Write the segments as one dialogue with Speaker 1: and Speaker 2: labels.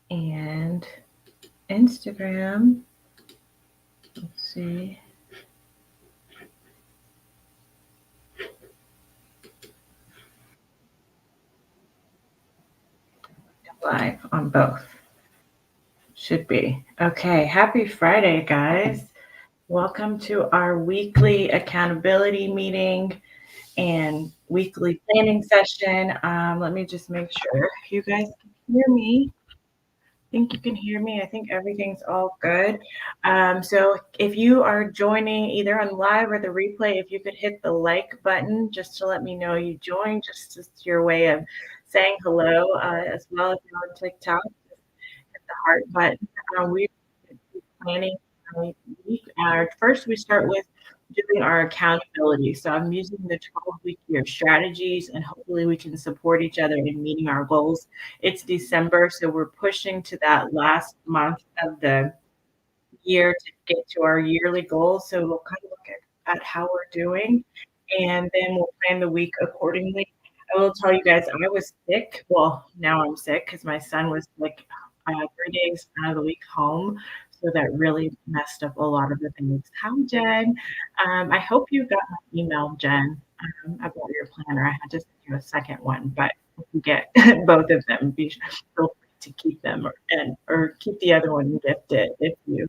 Speaker 1: and Instagram. Let's see. Live on both. Should be. Okay. Happy Friday, guys. Welcome to our weekly accountability meeting and weekly planning session. Let me just make sure you guys can hear me. Think you can hear me. I think everything's all good. So if you are joining either on live or the replay, if you could hit the like button just to let me know you joined, just as your way of saying hello, as well. If you're on TikTok, hit the heart button. We planning our week. First, we start with doing our accountability. So I'm using the 12-week year strategies, and hopefully we can support each other in meeting our goals. It's December, so we're pushing to that last month of the year to get to our yearly goals. So we'll kind of look at how we're doing, and then we'll plan the week accordingly. I will tell you guys, I was sick. Well, now I'm sick because my son was like 3 days out of the week home. So that really messed up a lot of the things. Hi, Jen. I hope you got my email, Jen, about your planner. I had to send you a second one, but if you get both of them, feel free to keep them or keep the other one and gift it if you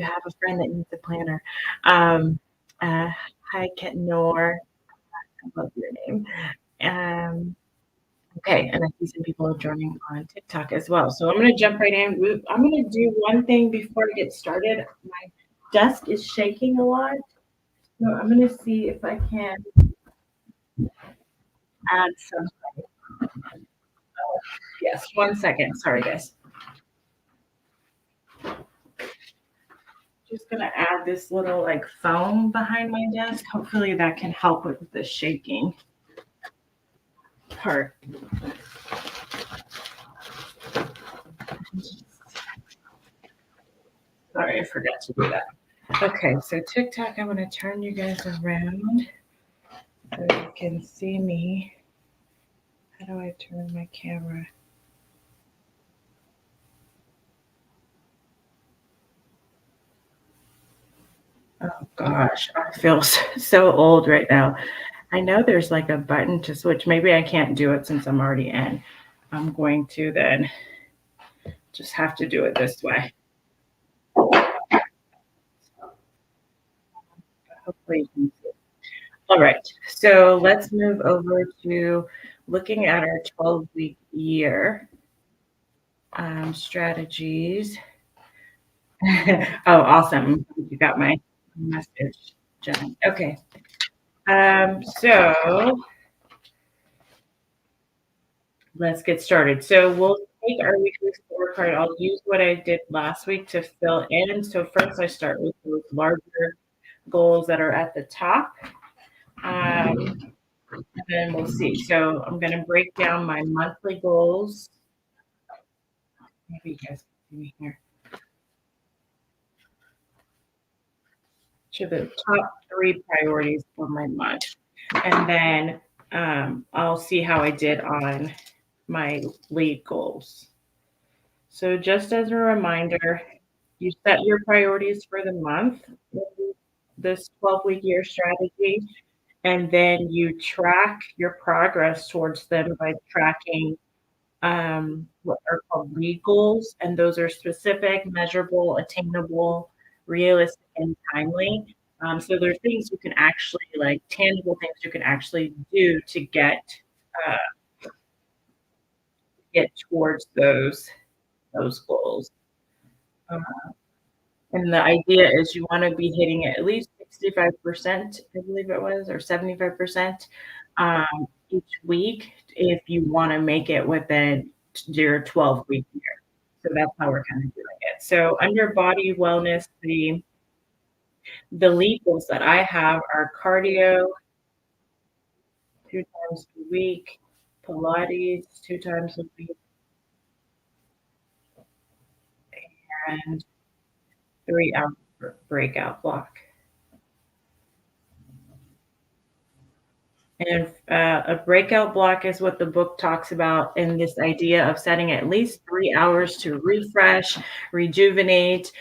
Speaker 1: have a friend that needs a planner. Um, uh, Hi, Ketnor. I love your name. Um, okay, and I see some people are joining on TikTok as well. So I'm going to jump right in. I'm going to do one thing before I get started. My desk is shaking a lot, so I'm going to see if I can add some. Yes, 1 second. Sorry, guys. Just going to add this little like foam behind my desk. Hopefully that can help with the shaking part. Sorry, I forgot to do that. Okay, so TikTok, I'm going to turn you guys around so you can see me. How do I turn my camera? Oh gosh, I feel so old right now. I know there's like a button to switch. Maybe I can't do it since I'm already in. I'm going to then just have to do it this way. Hopefully you can see. All right, so let's move over to looking at our 12-week year strategies. Oh, awesome. You got my message, Jen. Okay. So let's get started. So we'll take our weekly scorecard. I'll use what I did last week to fill in. So first I start with those larger goals that are at the top. And then we'll see. So I'm going to break down my monthly goals. Maybe you guys can see me here. To the top 3 priorities for my month. And then I'll see how I did on my lead goals. So just as a reminder, you set your priorities for the month with this 12-week year strategy, and then you track your progress towards them by tracking what are called lead goals, and those are specific, measurable, attainable, realistic, and timely. So there's things you can actually like tangible things you can actually do to get towards those goals. Um, and the idea is you want to be hitting it at least 65%, I believe it was, or 75% each week if you want to make it within your 12-week year. So that's how we're kind of doing it. So under body wellness, the lead goals that I have are cardio 2 times a week, Pilates 2 times a week, and 3 hour breakout block. And a breakout block is what the book talks about in this idea of setting at least 3 hours to refresh, rejuvenate,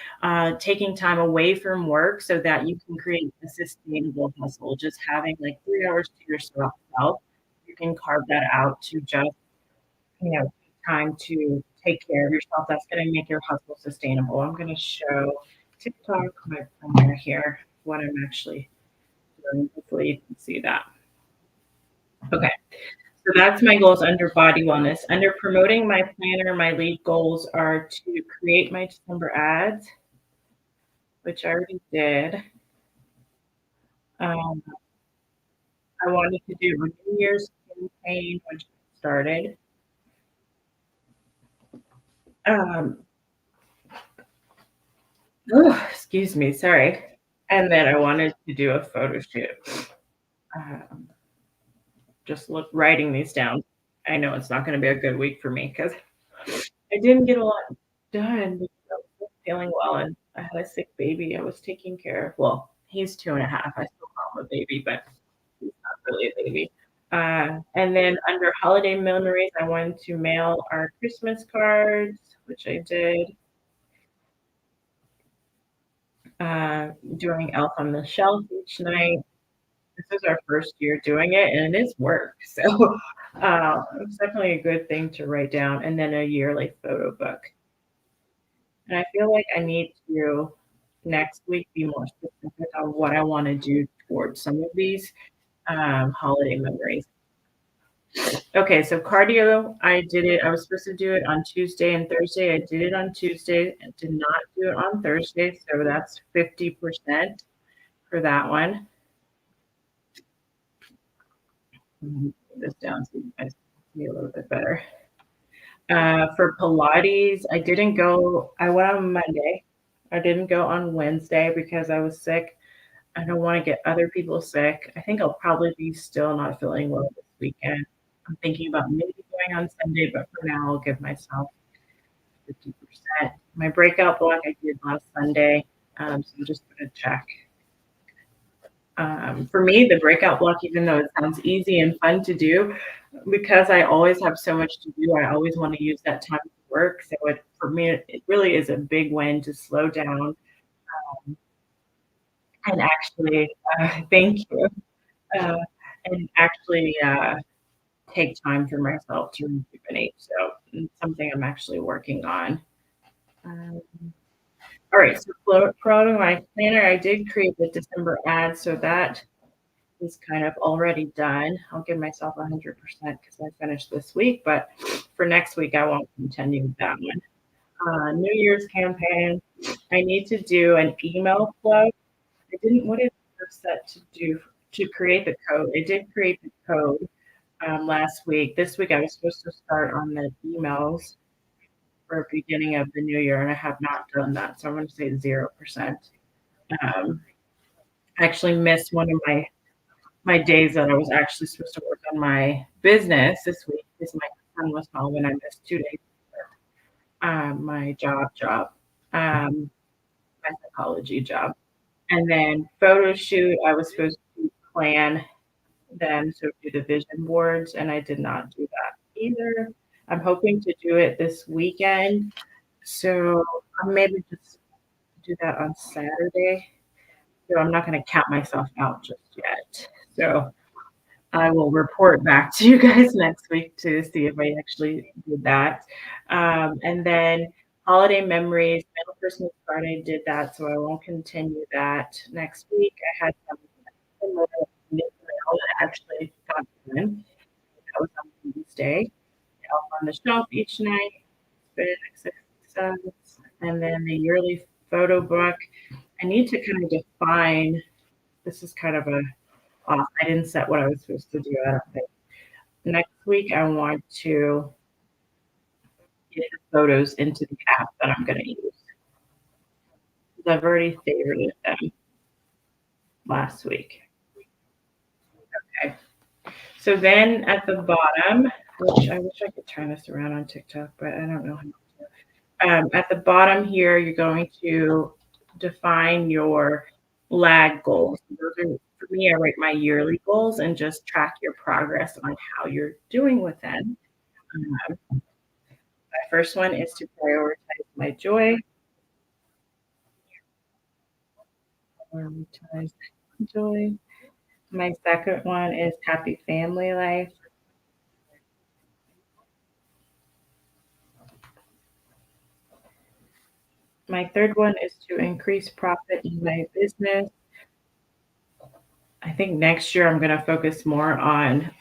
Speaker 1: taking time away from work so that you can create a sustainable hustle. Just having like 3 hours to yourself, you can carve that out to just, time to take care of yourself. That's going to make your hustle sustainable. I'm going to show TikTok my planner here, what I'm actually doing. Hopefully you can see that. Okay. So that's my goals under body wellness. Under promoting my planner, my lead goals are to create my December ads, which I already did. Um, I wanted to do a New Year's campaign, which started. Um, excuse me, sorry. And then I wanted to do a photo shoot. Um, just writing these down. I know it's not going to be a good week for me because I didn't get a lot done because I wasn't feeling well and I had a sick baby I was taking care of. Well, he's 2.5. I still call him a baby, but he's not really a baby. And then under holiday memories, I wanted to mail our Christmas cards, which I did. Doing Elf on the Shelf each night. This is our first year doing it, and it is work. So it's definitely a good thing to write down. And then a yearly photo book. And I feel like I need to next week be more specific on what I want to do towards some of these holiday memories. Okay, so cardio, I did it. I was supposed to do it on Tuesday and Thursday. I did it on Tuesday and did not do it on Thursday. So that's 50% for that one. Put this down so you guys can see a little bit better. For Pilates, I didn't go. I went on Monday. I didn't go on Wednesday because I was sick. I don't want to get other people sick. I think I'll probably be still not feeling well this weekend. I'm thinking about maybe going on Sunday, but for now, I'll give myself 50%. My breakout block I did last Sunday, so I'm just going to check. For me, the breakout block, even though it sounds easy and fun to do, because I always have so much to do, I always want to use that time to work. So for me, it really is a big win to slow down and actually, thank you, uh, and actually take time for myself to rejuvenate. So it's something I'm actually working on. Um, all right, so promoting my planner, I did create the December ad, so that is kind of already done. I'll give myself 100% because I finished this week, but for next week, I won't continue with that one. New Year's campaign, I need to do an email flow. I didn't, what is set to do to create the code? I did create the code last week. This week, I was supposed to start on the emails for beginning of the new year, and I have not done that. So I'm going to say 0%. I actually missed one of my days that I was actually supposed to work on my business this week because my son was home and I missed 2 days. My um, my psychology job. And then photo shoot, I was supposed to plan them, so do the vision boards, and I did not do that either. I'm hoping to do it this weekend, so I'll maybe just do that on Saturday. So I'm not going to count myself out just yet. So I will report back to you guys next week to see if I actually did that. And then holiday memories, middle Christmas card, I did that, so I won't continue that next week. I had some mail that actually got done. That was on Wednesday. Elf on the Shelf each night, success, and then the yearly photo book. I need to kind of define. This is kind of a off. I didn't set what I was supposed to do. I don't think. Next week, I want to get the photos into the app that I'm going to use. I've already favorited them last week. Okay. So then at the bottom, which I wish I could turn this around on TikTok, but I don't know how to. At the bottom here, you're going to define your lag goals. Those are For me, I write my yearly goals and just track your progress on how you're doing with them. My first one is to prioritize my joy. Prioritize joy. My second one is happy family life. My third one is to increase profit in my business. I think next year I'm going to focus more on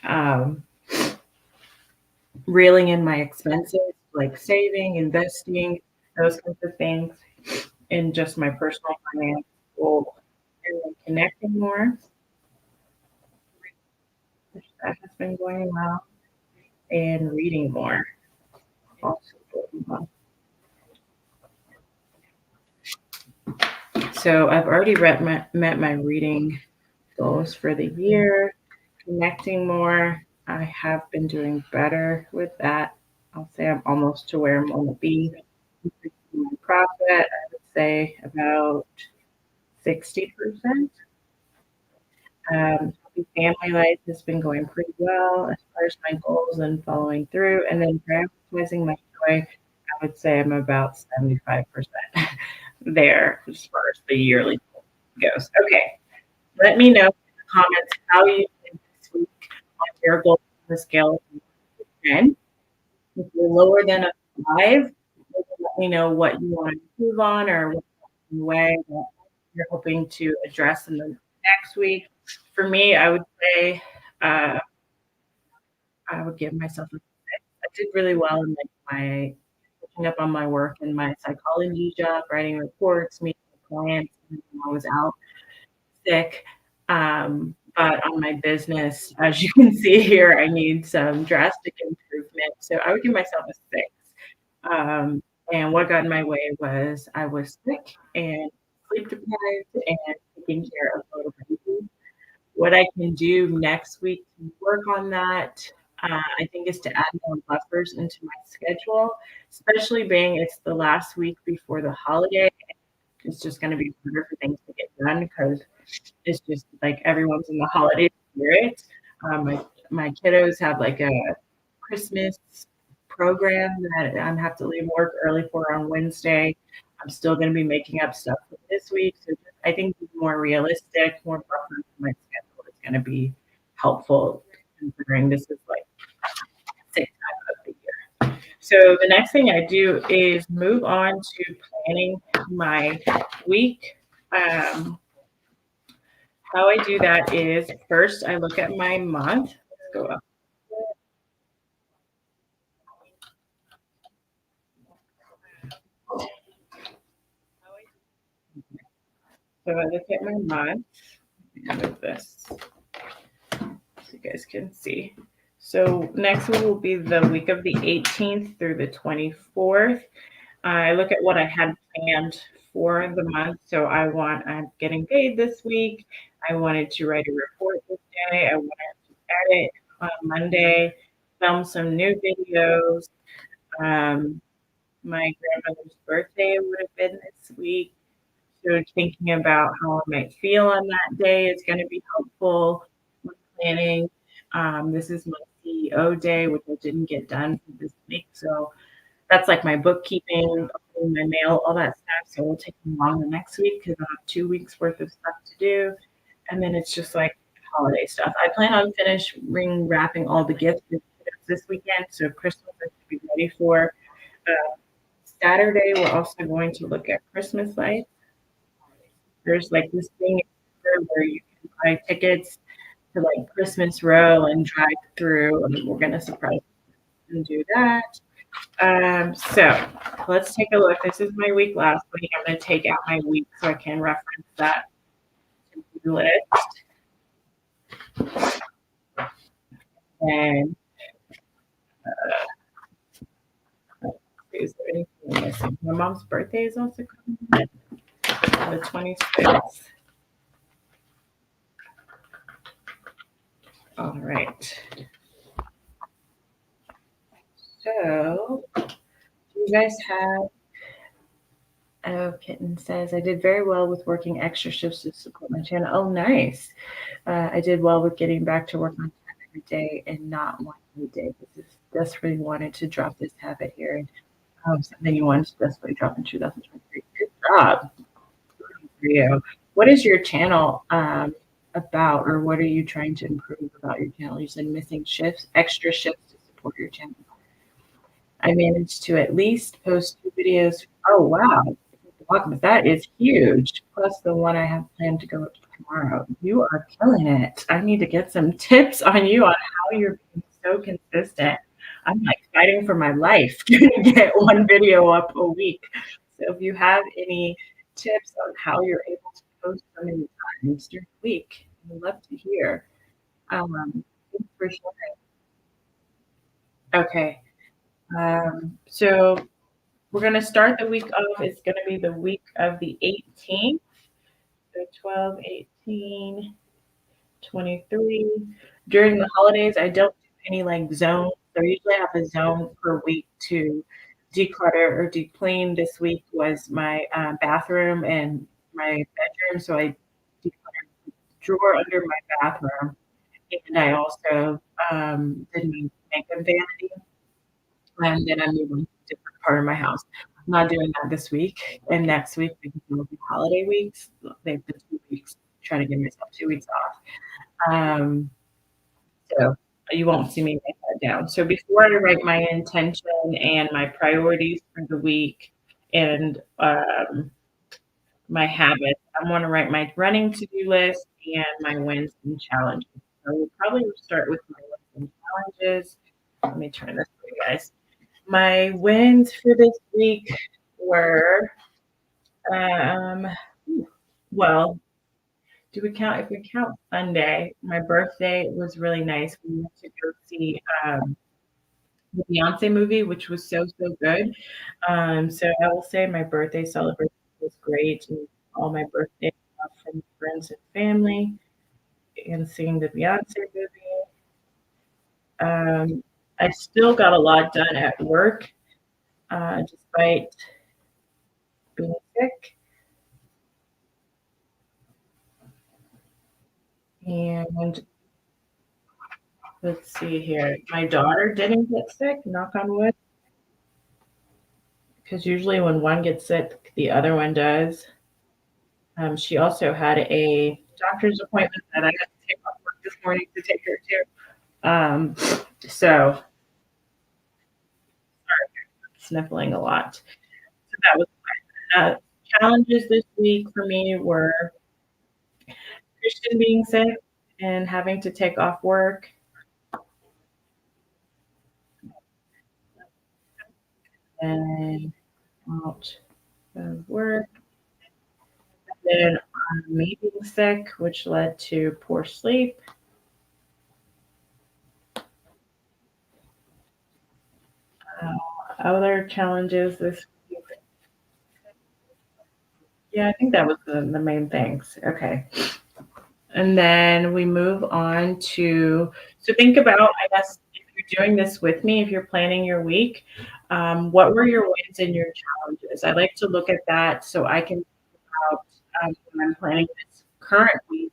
Speaker 1: reeling in my expenses, like saving, investing, those kinds of things, in just my personal finance goal. And then connecting more, which that has been going well, and reading more, also going well. So I've already met my reading goals for the year. Connecting more, I have been doing better with that. I'll say I'm almost to where I want to be. Increasing my profit, I would say about 60%. Happy family life has been going pretty well as far as my goals and following through. And then prioritizing my joy, I would say I'm about 75% there as far as the yearly goal goes. Okay, let me know in the comments how you did this week on your goal on the scale of 1 to 10. If you're lower than a 5, let me know what you want to improve on or what way that you're hoping to address in the next week. For me, I would say uh, I would give myself a 6. I did really well in like my picking up on my work and my psychology job, writing reports, meeting with clients when I was out sick. But on my business, as you can see here, I need some drastic improvement. So I would give myself a 6. Um, and what got in my way was I was sick and sleep deprived and taking care of a little baby. What I can do next week to work on that, I think, is to add more buffers into my schedule, especially being it's the last week before the holiday. It's just going to be harder for things to get done because it's just like everyone's in the holiday spirit. My kiddos have like a Christmas program that I'm have to leave work early for on Wednesday. I'm still going to be making up stuff for this week. So I think more realistic, more buffer in my schedule is going to be helpful considering this is like six times of the year. So the next thing I do is move on to planning my week. Um, how I do that is first I look at my month. Let's go up. So I look at my month. Move this so you guys can see. So next week will be the week of the 18th through the 24th. I look at what I had planned for the month. So I'm getting paid this week. I wanted to write a report this day. I wanted to edit on Monday, film some new videos. Um, my grandmother's birthday would have been this week. So thinking about how I might feel on that day is going to be helpful with planning. This is my CEO day, which I didn't get done for this week. So that's like my bookkeeping, opening my mail, all that stuff. So it'll take me longer next week because I'll have 2 weeks worth of stuff to do. And then it's just like holiday stuff. I plan on finishing wrapping all the gifts this weekend. So Christmas I should be ready for. Uh, Saturday, we're also going to look at Christmas lights. There's like this thing where you can buy tickets to like Christmas Row and drive through, and we're gonna surprise and do that. So let's take a look. This is my week last week. I'm gonna take out my week so I can reference that to-do list. And is there anything I'm missing? My mom's birthday is also coming up, the 26th. All right. So, do you guys have Oh, Kitten says, I did very well with working extra shifts to support my channel. Oh, nice. I did well with getting back to work on time every day and not one weekday. This is desperately wanted to drop this habit here. And something you wanted to desperately drop in 2023. Good job for you. What is your channel about, or what are you trying to improve about your channel? You said missing shifts, extra shifts to support your channel. I managed to at least post 2 videos. Oh, wow. That is huge. Plus the one I have planned to go up tomorrow. You are killing it. I need to get some tips on you on how you're being so consistent. I'm like fighting for my life to get one video up a week. So if you have any tips on how you're able to post so many times during the week, I'd love to hear. Thanks for sharing. Okay. So we're going to start the week off. It's going to be the week of the 18th. So 12, 18, 23. During the holidays, I don't do any like zones. So usually I have a zone per week to declutter or deep clean. This week was my bathroom and my bedroom. So I decluttered the drawer under my bathroom. And I also did my makeup vanity. And then I'm moving to a different part of my house. I'm not doing that this week and next week because it'll be holiday weeks. They've been 2 weeks, trying to give myself 2 weeks off. So you won't see me write that down. So before I write my intention and my priorities for the week and my habits, I want to write my running to-do list and my wins and challenges. So we'll probably start with my wins and challenges. Let me turn this for you guys. My wins for this week were, um, well, do we count? If we count Sunday, my birthday was really nice. We went to go see the Beyonce movie, which was so so good. So I will say my birthday celebration was great, and all my birthday stuff from friends and family, and seeing the Beyonce movie. I still got a lot done at work, despite being sick. And let's see here. My daughter didn't get sick, knock on wood, because usually when one gets sick, the other one does. She also had a doctor's appointment that I had to take off work this morning to take her to. So sniffling a lot. So that was challenges this week for me were Christian being sick and having to take off work, and out of work. Then me being sick, which led to poor sleep. Other challenges this week. Yeah, I think that was the main things. Okay. And then we move on to, so think about, I guess, if you're doing this with me, if you're planning your week, what were your wins and your challenges? I like to look at that so I can think about when I'm planning this current week,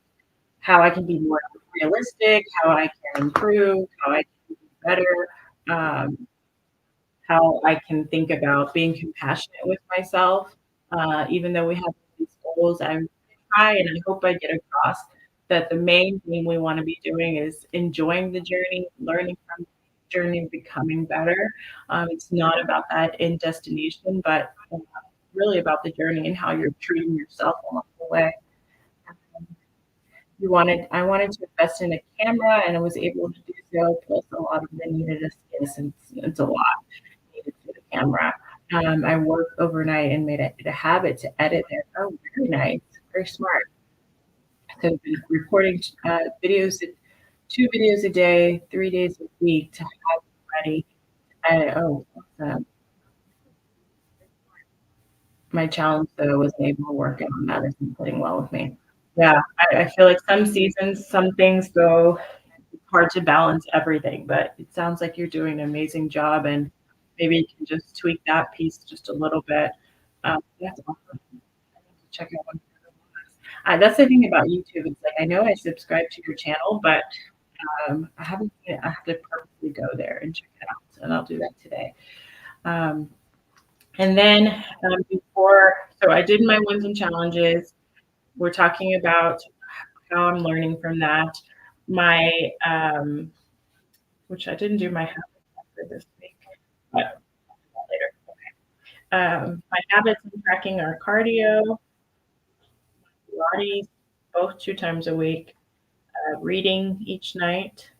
Speaker 1: how I can be more realistic, how I can improve, how I can do better, um, how I can think about being compassionate with myself. Even though we have these goals, I try and I hope I get across that the main thing we want to be doing is enjoying the journey, learning from the journey, becoming better. It's not about that end destination, but really about the journey and how you're treating yourself along the way. I wanted to invest in a camera, and I was able to do so. Plus, a lot of it needed a space, and it's a lot needed for the camera. I worked overnight and made it a habit to edit it. Oh, very nice, very smart. So I've been recording videos, 2 videos a day, 3 days a week to have it ready. Oh, awesome. My challenge though was able to work on that isn't playing well with me. Yeah, I feel like some seasons, some things go hard to balance everything, but it sounds like you're doing an amazing job, and maybe you can just tweak that piece just a little bit. That's awesome. I need to check out one of your videos. That's the thing about YouTube. It's like I know I subscribe to your channel, but I haven't seen it. I have to purposely go there and check it out, and I'll do that today. Um, and then before, so I did my wins and challenges. We're talking about how I'm learning from that. My, which I didn't do my habits for this week, but later. My habits and tracking are cardio, Pilates, both 2 times a week, reading each night,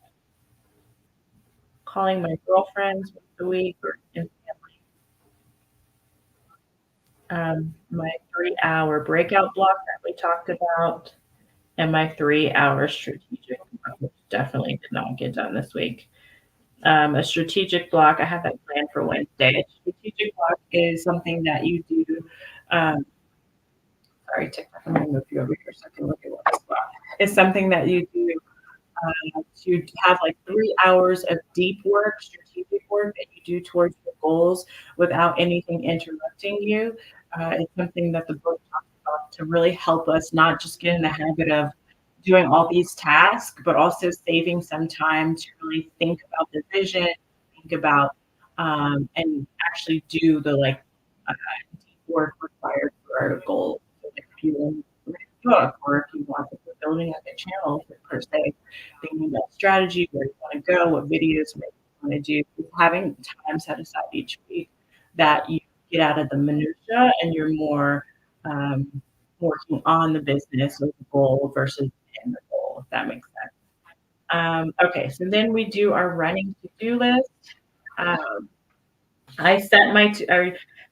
Speaker 1: calling my girlfriends once a week or in my 3 hour breakout block that we talked about, and my 3 hour strategic block, which definitely did not get done this week. A strategic block, I have that planned for Wednesday. A strategic block is something that you do. Um, sorry, TikTok, I'm going to move you over here so I can look at what this block is. Something that you do to have like 3 hours of deep work, strategic work that you do towards your goals without anything interrupting you. It's something that the book talks about to really help us not just get in the habit of doing all these tasks, but also saving some time to really think about the vision, think about, and actually do the like uh, deep work required for our goals. So like if you want to write a book or if you want to be building like a channel per se, thinking about strategy, where you want to go, what videos maybe you want to do, having time set aside each week that you get out of the minutia and you're more working on the business or the goal versus in the goal, if that makes sense. Okay, so then we do our running to-do list. Um, I set my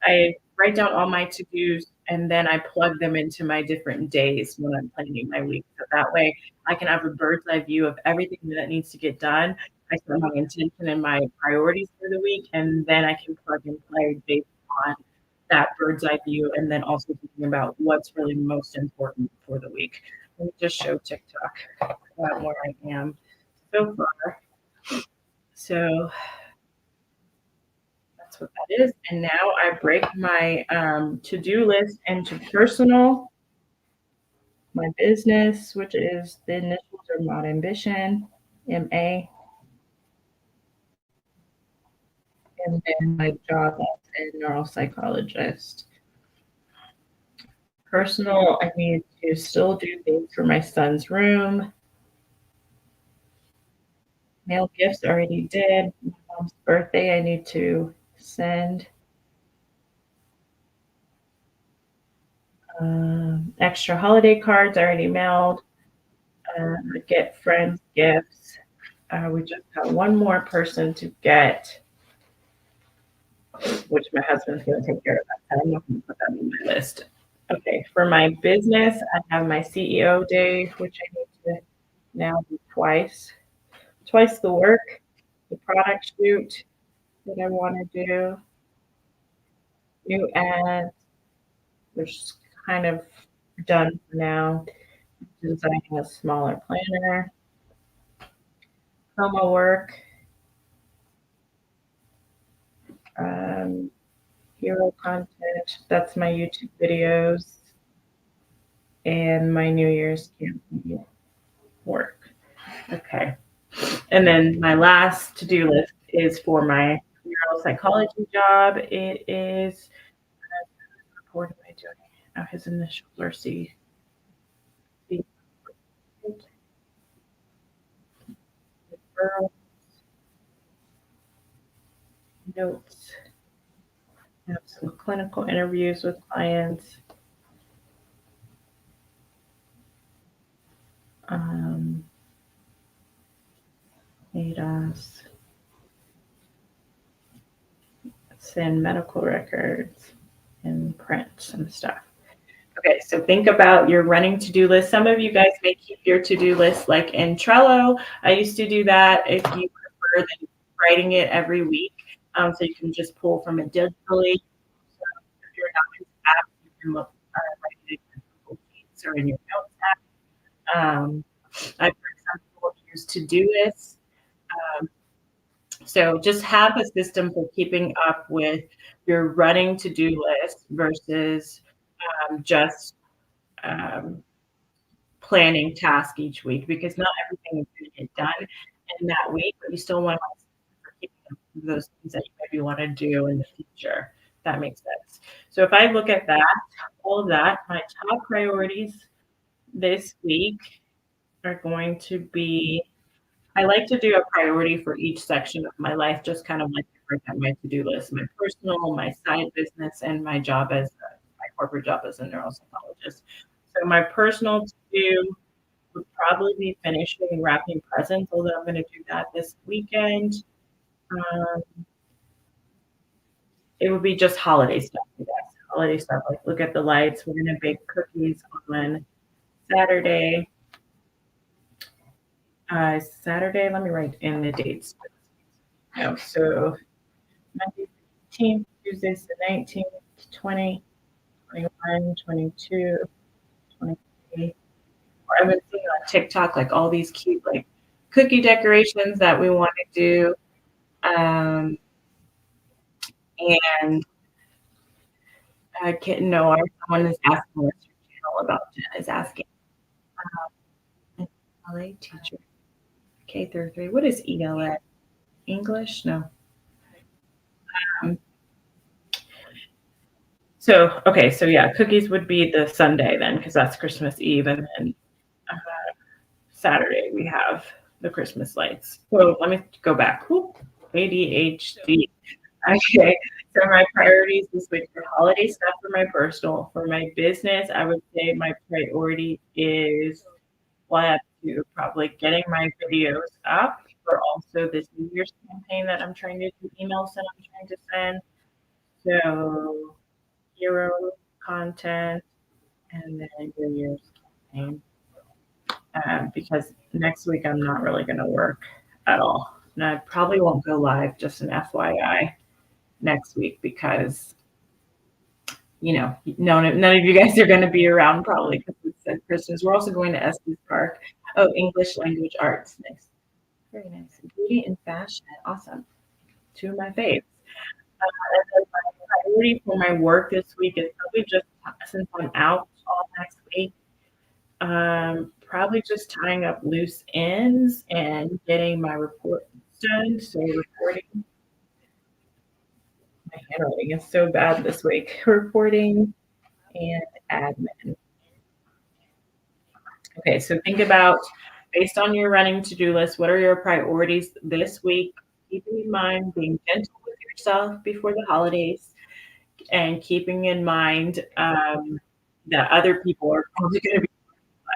Speaker 1: I write down all my to-dos and then I plug them into my different days when I'm planning my week. So that way I can have a bird's eye view of everything that needs to get done. I set my intention and my priorities for the week, and then I can plug and play based on that bird's eye view, and then also thinking about what's really most important for the week. Let me just show TikTok where I am so far. So that's what that is. And now I break my to-do list into personal, my business, which is the initials are Mod Ambition, MA, and then my job as a neuropsychologist. Personal, I need to still do things for my son's room. Mail gifts already did. My mom's birthday, I need to send. Extra holiday cards already mailed. Get friends gifts. We just got one more person to get, which my husband's going to take care of that. I'm not going to put that on my list. Okay, for my business, I have my CEO day, which I need to now do twice the work, the product shoot that I want to do, new ads, which is kind of done for now, designing a smaller planner, promo work, um, hero content, that's my YouTube videos, and my New Year's campaign work. Okay. And then my last to-do list is for my neuropsychology job. It is, what am I doing? Oh, his initials are C. C referral notes. I have some clinical interviews with clients. Um, ADOS, send medical records and print some stuff. Okay, so think about your running to-do list. Some of you guys may keep your to-do list like in Trello. I used to do that. If you prefer than writing it every week, so you can just pull from it digitally. So if you're not in app, you can look write it in your Google Sheets or in your Notes app. I, for example, use to-do lists. Um, So just have a system for keeping up with your running to-do list versus just um, planning task each week because not everything is going to get done in that week, but you still want to keep those things that you maybe want to do in the future. That makes sense. So if I look at that, all of that, my top priorities this week are going to be I like to do a priority for each section of my life, just kind of like to break out my to-do list, my personal, my side business, and my job as my corporate job as a neuropsychologist. So my personal to-do would probably be finishing and wrapping presents, although I'm going to do that this weekend. Um, it would be just holiday stuff, I guess. Holiday stuff, like look at the lights. We're going to bake cookies on Saturday. Saturday, let me write in the dates. No, so Monday, 15th, Tuesday's the 19th, 20, 21, 22, 23. I've been seeing on TikTok like all these cute like cookie decorations that we want to do. Um, and I can't know. Someone is asking what's your channel about. Jen is asking. ELA teacher, K through 3. What is ELA? English? No. Um, okay, so yeah, cookies would be the Sunday then, because that's Christmas Eve, and then uh, Saturday we have the Christmas lights. So let me go back. Whoop, ADHD. Okay, so my priorities this week for holiday stuff for my personal. For my business, I would say my priority is well, I have to probably getting my videos up for also this New Year's campaign that I'm trying to do, emails that I'm trying to send. So hero content and then New Year's campaign. Because next week I'm not really going to work at all. And I probably won't go live, just an FYI, next week because, none of you guys are going to be around probably because it's at Christmas. We're also going to Estes Park. Oh, English language arts. Nice. Very nice. Beauty and fashion. Awesome. Two of my faves. And then my priority for my work this week is probably just since I'm out all next week, probably just tying up loose ends and getting my report done. So reporting, my handwriting is so bad this week. Reporting and admin. Okay, so think about based on your running to-do list, what are your priorities this week? Keeping in mind being gentle with yourself before the holidays and keeping in mind that other people are probably going to be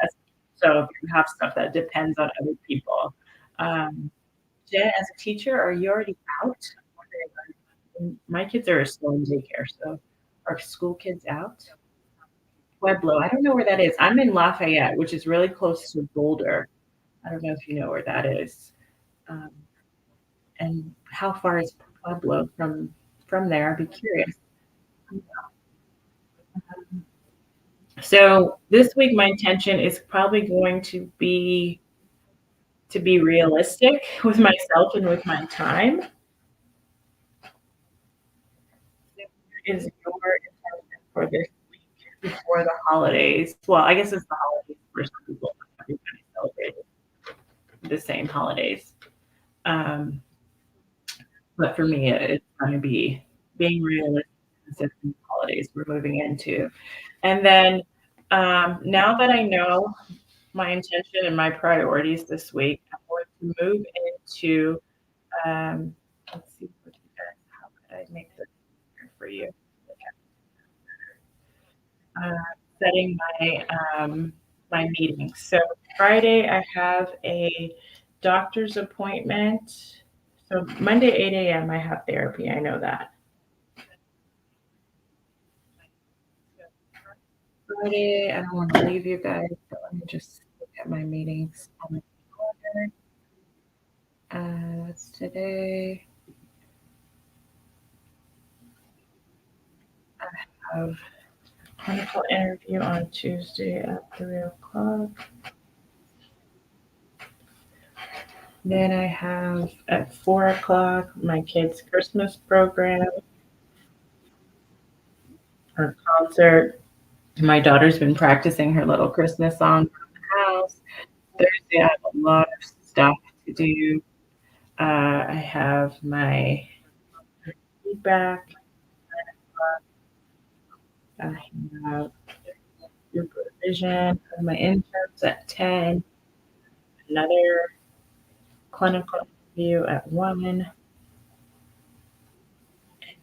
Speaker 1: less. So if you have stuff that depends on other people. Jen, as a teacher, are you already out? My kids are still in daycare, so are school kids out? Pueblo, I don't know where that is. I'm in Lafayette, which is really close to Boulder. I don't know if you know where that is. Um, and how far is Pueblo from there? I'd be curious. So this week, my intention is probably going to be realistic with myself and with my time. Is your intention for this week before the holidays? Well, I guess it's the holidays for some people. Everybody celebrates the same holidays. Um, but for me, it's going to be being realistic with the holidays we're moving into. And then now that I know my intention and my priorities this week, I'm going to move into, let's see, how could I make this easier for you? uh, Setting my meetings. So Friday I have a doctor's appointment. So Monday 8 a.m. I have therapy. I know that. Friday I don't want to leave you guys, but let me just look at my meetings on my calendar. That's today. I have a clinical interview on Tuesday at 3 o'clock. Then I have at 4 o'clock my kids' Christmas program or concert. My daughter's been practicing her little Christmas song around the house. Thursday, I have a lot of stuff to do. I have my feedback. I have supervision of my interns at 10, another clinical interview at 1, and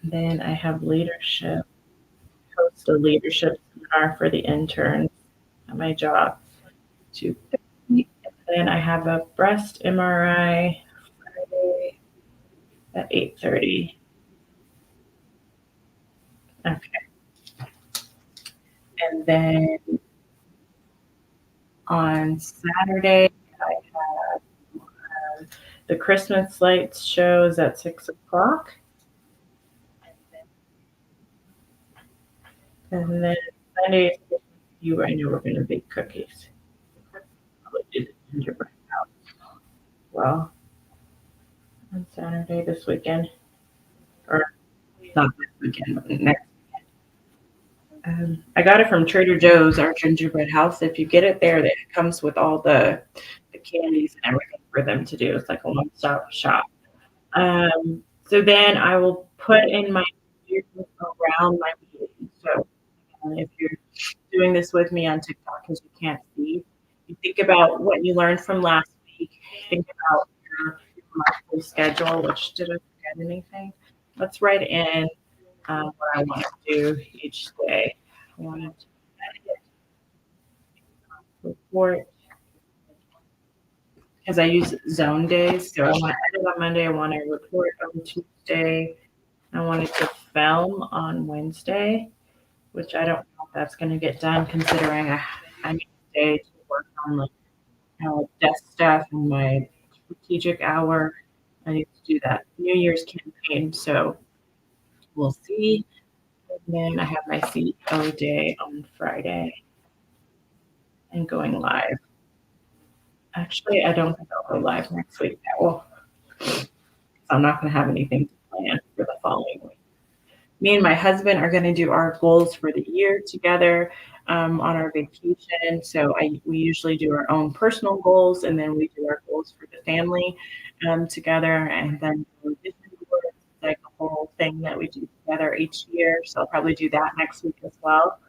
Speaker 1: then I have leadership, host a leadership seminar for the interns at my job. 2:30. And then I have a breast MRI Friday at 8:30. Okay. And then on Saturday, I have the Christmas lights shows at 6 o'clock. And then Sunday, you, I know we're going to bake cookies. Probably do the gingerbread house as well on Saturday this weekend. Or not this weekend, but next. I got it from Trader Joe's, our gingerbread house. If you get it there, it comes with all the candies and everything for them to do. It's like a one-stop shop. So then I will put in my years around my meeting. So if you're doing this with me on TikTok because you can't see, you think about what you learned from last week. Think about your monthly schedule. Which did I forget anything? Let's write in what I want to do each day. I want to report because I use zone days. So I want to edit on Monday. I want to report on Tuesday. I wanted to film on Wednesday, which I don't know if that's going to get done considering I need a day to work on like desk stuff and my strategic hour. I need to do that New Year's campaign. So we'll see. And then I have my CEO day on Friday and going live. Actually, I don't think I'll go live next week. Well, I'm not going to have anything to plan for the following week. Me and my husband are going to do our goals for the year together on our vacation. So we usually do our own personal goals, and then we do our goals for the family together, and then vision boards, like a whole thing that we do together each year. So I'll probably do that next week as well.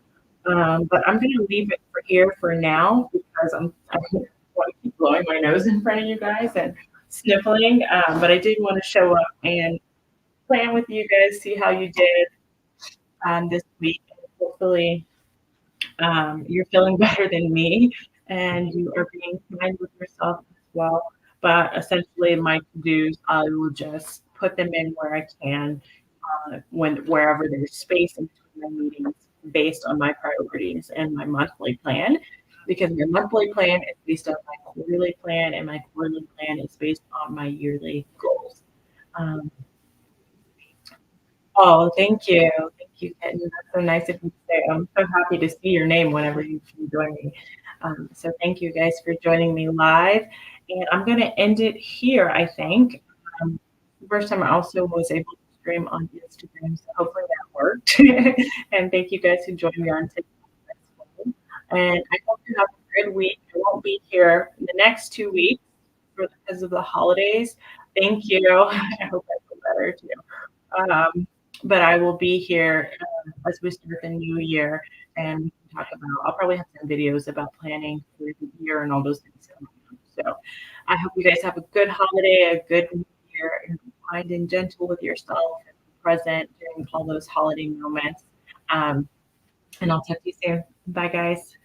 Speaker 1: But I'm going to leave it for here for now because I want to keep blowing my nose in front of you guys and sniffling. But I did want to show up and plan with you guys, see how you did this week. Hopefully, you're feeling better than me and you are being kind with yourself as well. But essentially, my to dos, I will just put them in where I can, wherever there's space in between my meetings, based on my priorities and my monthly plan. Because my monthly plan is based on my quarterly plan, and my quarterly plan is based on my yearly goals. Um, Oh, thank you. Thank you, Kitten. That's so nice of you to say. I'm so happy to see your name whenever you can join me. So thank you guys for joining me live. And I'm going to end it here, I think. First time I also was able to stream on Instagram, so hopefully that worked. And thank you guys who joined me on TikTok as well. And I hope you have a good week. I won't be here in the next 2 weeks because of the holidays. Thank you. I hope I feel better too. Um, but I will be here as we start the new year, and we can talk about. I'll probably have some videos about planning for the year and all those things coming up. So I hope you guys have a good holiday, a good new year, and be kind and gentle with yourself and be present during all those holiday moments. Um, and I'll talk to you soon. Bye, guys.